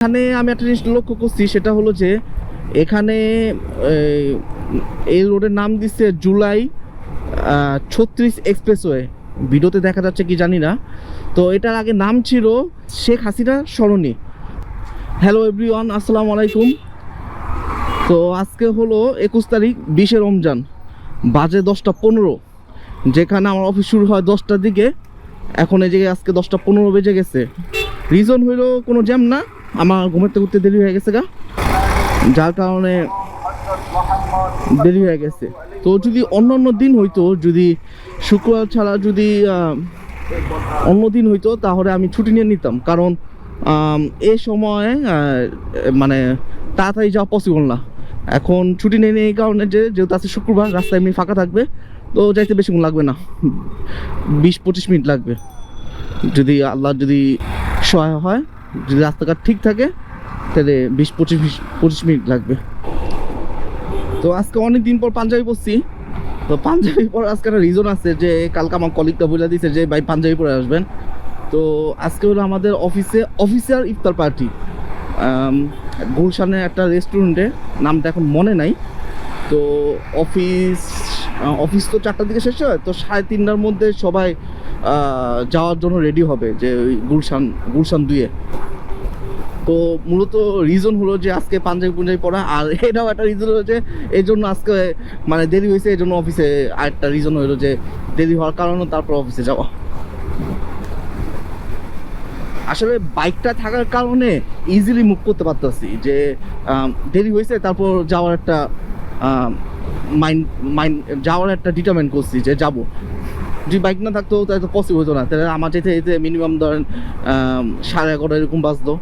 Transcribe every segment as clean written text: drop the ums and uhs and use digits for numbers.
এখানে আমি একটা জিনিস লক্ষ্য করছি, সেটা হলো যে এখানে এই রোডের নাম দিচ্ছে জুলাই 36 এক্সপ্রেসওয়ে। ভিডিওতে দেখা যাচ্ছে কি জানি না। তো এটার আগে নাম ছিল শেখ হাসিনা সরণি। হ্যালো এভরিওয়ান, আসসালামু আলাইকুম। তো আজকে হলো 21 তারিখ 20 রমজান, বাজে 10টা 15। যেখানে আমার অফিস শুরু হয় 10টার দিকে, এখন এই জায়গায় আজকে 10টা 15 বেজে গেছে। রিজন হইলো কোনো জ্যাম না, আমার ঘুমাতে ঘুরতে দেরি হয়ে গেছে গা, যার কারণে দেরি হয়ে গেছে। তো যদি অন্য দিন হইতো, যদি শুক্রবার ছাড়া যদি অন্য দিন হইতো, তাহলে আমি ছুটি নিয়ে নিতাম। কারণ এই সময় মানে তাড়াতাড়ি যাওয়া পসিবল না। এখন ছুটি নিয়ে এই কারণে যেহেতু আছে শুক্রবার, রাস্তায় এমনি ফাঁকা থাকবে, তো যাইতে বেশিক্ষণ লাগবে না, 20-25 মিনিট লাগবে। যদি আল্লাহ যদি সহায় হয়, যদি রাস্তাঘাট ঠিক থাকে, তাহলে 20-25 মিনিট লাগবে। তো আজকে অনেক দিন পর পাঞ্জাবি পরছি। তো পাঞ্জাবি পর আজকে একটা রিজন আছে, যে কালকে আমার কলিগটা বলে দিয়েছে যে ভাই পাঞ্জাবি পরে আসবেন। তো আজকে হলো আমাদের অফিসিয়াল ইফতার পার্টি গুলশানে একটা রেস্টুরেন্টে, নামটা এখন মনে নাই। তো অফিস তো 4টার দিকে শেষ হয়, তো 3:30টার মধ্যে সবাই যাওয়ার জন্য রেডি হবে, যে ওই গুলশান 2-এ। তো মূলত রিজন হলো যে আজকে পাঞ্জাবি পরা, আর এটাও একটা রিজন হলো যে এই জন্য আজকে মানে দেরি হয়েছে, এই জন্য অফিসে। আরেকটা রিজন হলো যে দেরি হওয়ার কারণে তারপর অফিসে যাওয়া। আসলে বাইকটা থাকার কারণে ইজিলি মুভ করতে পারতেছি, যে দেরি হয়েছে তারপর যাওয়ার একটা যাওয়ার একটা ডিটারমেন্ট করছি যে যাব। যদি বাইক না থাকতো তাহলে তো পসিবল হতো না, তাহলে আমার যেতে মিনিমাম ধরেন 11:30 এরকম বাজতো,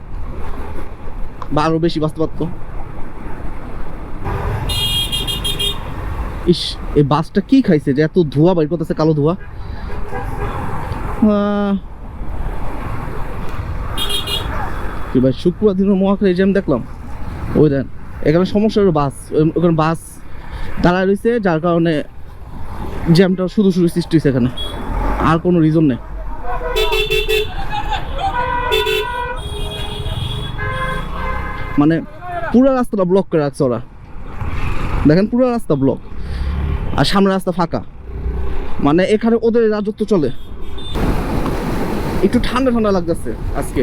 বা আরও বেশি বাঁচতে পারতো। ইস, এই বাসটা কি খাইছে যে এত ধোঁয়া বাইর করতেছে, কালো ধোঁয়া। কি ভাই, শুক্রবার দিনের মহাখালী জ্যাম দেখলাম। ওই দেন, এখানে সমস্যা হলো বাস, ওখানে বাস দাঁড়ায় রয়েছে, যার কারণে জ্যামটা শুধু সৃষ্টি হয়েছে এখানে, আর কোনো রিজন নেই। মানে পুরো রাস্তাটা ব্লক করে রাখছে ওরা, দেখেন পুরো রাস্তা ব্লক, আর সামনে রাস্তা ফাঁকা। মানে এখানে ওদের রাজত্ব চলে। একটু ঠান্ডা ঠান্ডা লাগতেছে আজকে,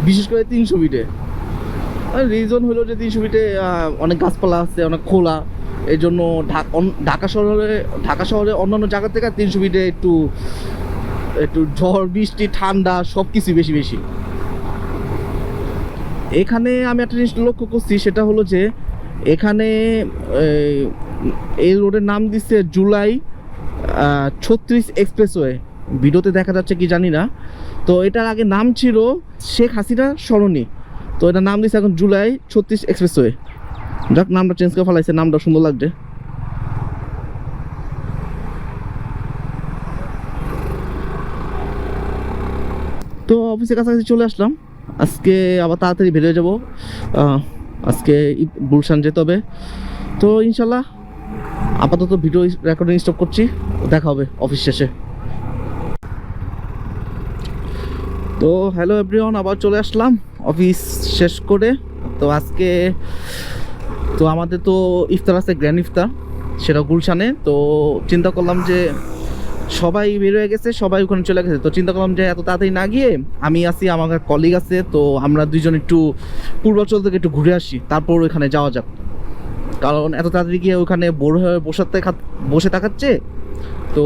বিশেষ করে 300 ফিটে। রিজন হলো যে 300 ফিটে অনেক গাছপালা আছে, অনেক খোলা, এই জন্য ঢাকা শহরে অন্যান্য জায়গা থেকে 300 ফিটে একটু ঝড় বৃষ্টি ঠান্ডা সব কিছু বেশি। এখানে আমি একটা জিনিস লক্ষ্য করছি, সেটা হলো যে এখানে এই রোডের নাম দিচ্ছে জুলাই 36 এক্সপ্রেসওয়ে। ভিডিওতে দেখা যাচ্ছে কি জানি না। তো এটার আগে নাম ছিল শেখ হাসিনা সরণি, তো এটার নাম দিচ্ছে এখন জুলাই 36 এক্সপ্রেসওয়ে। যাক, নামটা চেঞ্জ করে ফেলাইছে, নামটা সুন্দর লাগছে। তো অফিসের কাছাকাছি চলে আসলাম। আজকে আবার তাড়াতাড়ি বেরিয়ে যাব, আজকে গুলশান যেতে হবে। তো ইনশাল্লাহ আপাতত ভিডিও রেকর্ডিং স্টপ করছি, দেখা হবে অফিস শেষে। তো হ্যালো এভরিওয়ান, আবার চলে আসলাম অফিস শেষ করে। তো আজকে তো আমাদের তো ইফতার আছে, গ্র্যান্ড ইফতার, সেটা গুলশানে। তো চিন্তা করলাম যে সবাই বের হয়ে গেছে, সবাই ওখানে চলে গেছে, তো চিন্তা করলাম যে এত তাড়াতাড়ি না গিয়ে আমি আছি, আমার কলিগ আছে, তো আমরা দুইজন একটু পূর্বাঞ্চল থেকে একটু ঘুরে আসি, তারপর ওখানে যাওয়া যাক। কারণ এত তাড়াতাড়ি গিয়ে ওখানে বোর হয়ে বসে থাকাচ্ছে, তো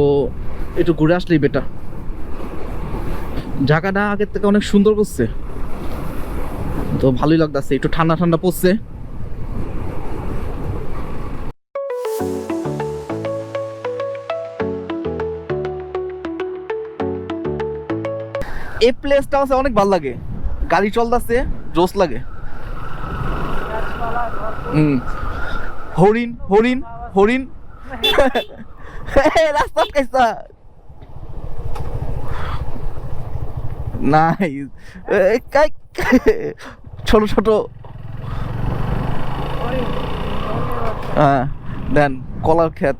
একটু ঘুরে আসলেই বেটার। জায়গাটা আগের থেকে অনেক সুন্দর করছে, তো ভালোই লাগতেছে, একটু ঠান্ডা ঠান্ডা পড়ছে। এই প্লেসটা আছে অনেক ভালো লাগে, গাড়ি চলতেছে, জোস লাগে। হরিণ হরিণ হরিণ রাস্তা কাইসা নাই, ছোট ছোট দেন কলার ক্ষেত।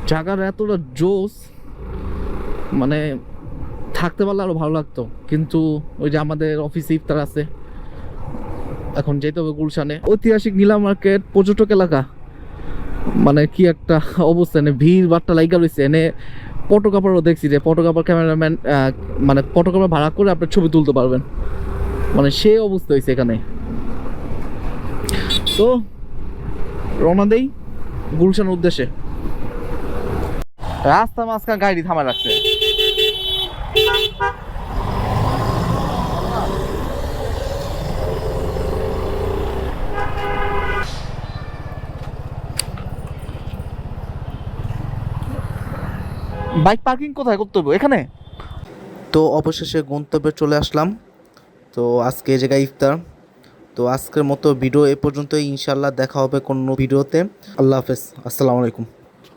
জায়গার এতটা জোস, মানে থাকতে পারলে আরো ভালো লাগতো, কিন্তু ওই যে আমাদের অফিসে ইফতার আছে, এখন যেতে হবে গুলশানে। ঐতিহাসিক নীলা মার্কেট পর্যটক এলাকা, মানে কি একটা অবস্থা, এনে ভিড় বাট্টা লাইগা রয়েছে। এনে ফটোগ্রাফারও দেখছি যে ফটোগ্রাফার ক্যামেরাম্যান, মানে ফটোগ্রাফার ভাড়া করে আপনার ছবি তুলতে পারবেন, মানে সে অবস্থা হয়েছে এখানে। তো রওনা দেই গুলশানের উদ্দেশ্যে। রাস্তা মাঝখানে গাড়ি থামা রাখছে। বাইক পার্কিং কোথায় করতে হবে এখানে? তো অবশেষে গন্তব্যে চলে আসলাম। তো আজকে এই জায়গায় ইফতার। তো আজকের মতো ভিডিও এ পর্যন্তই, ইনশাল্লাহ দেখা হবে কোনো ভিডিওতে। আল্লাহ হাফেজ, আসসালামু আলাইকুম।